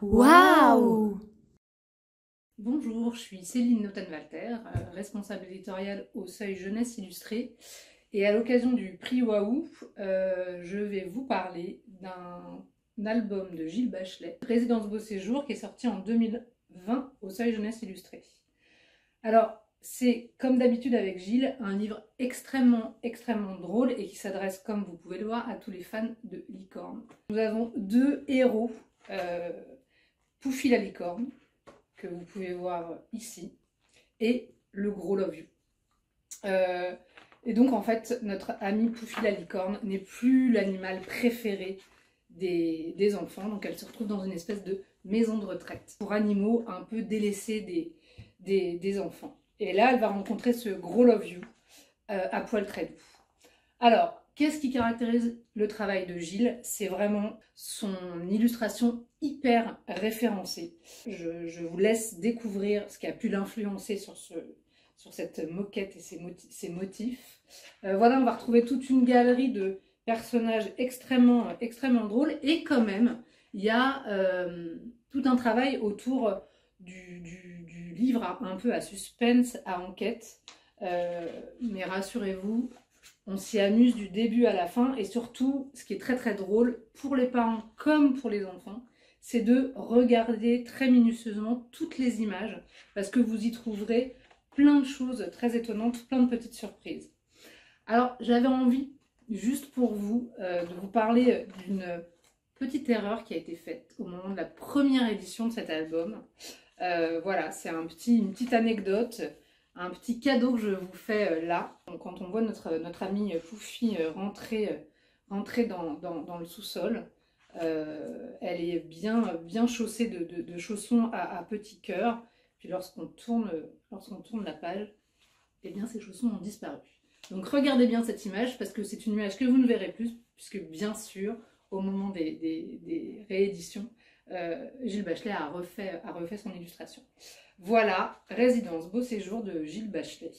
Waouh! Bonjour, je suis Céline Noten-Walter, responsable éditoriale au Seuil Jeunesse Illustrée. Et à l'occasion du prix Waouh, je vais vous parler d'un album de Gilles Bachelet, Résidence Beau Séjour, qui est sorti en 2020 au Seuil Jeunesse Illustrée. Alors, c'est comme d'habitude avec Gilles, un livre extrêmement drôle et qui s'adresse, comme vous pouvez le voir, à tous les fans de licorne. Nous avons deux héros, Poufy la licorne, que vous pouvez voir ici, et le gros Love You. Et donc en fait, notre ami Poufy la licorne n'est plus l'animal préféré des enfants, donc elle se retrouve dans une espèce de maison de retraite pour animaux un peu délaissés des enfants. Et là, elle va rencontrer ce gros Love You à poil très doux. Alors, qu'est-ce qui caractérise le travail de Gilles? C'est vraiment son illustration hyper référencée. Je vous laisse découvrir ce qui a pu l'influencer sur cette moquette et ses motifs. Voilà, on va retrouver toute une galerie de personnages extrêmement drôles, et quand même, il y a tout un travail autour du livre un peu à suspense, à enquête. Mais rassurez-vous, on s'y amuse du début à la fin, et surtout, ce qui est très drôle, pour les parents comme pour les enfants, c'est de regarder très minutieusement toutes les images, parce que vous y trouverez plein de choses très étonnantes, plein de petites surprises. Alors, j'avais envie, juste pour vous, de vous parler d'une petite erreur qui a été faite au moment de la première édition de cet album. Voilà, c'est une petite anecdote, un petit cadeau que je vous fais là. Quand on voit notre amie Poufy rentrer dans le sous-sol, elle est bien chaussée de chaussons à petits cœurs. Puis lorsqu'on tourne la page, eh bien ces chaussons ont disparu. Donc regardez bien cette image, parce que c'est une image que vous ne verrez plus, puisque bien sûr, au moment des rééditions, Gilles Bachelet a refait son illustration. Voilà, Résidence Beau Séjour de Gilles Bachelet.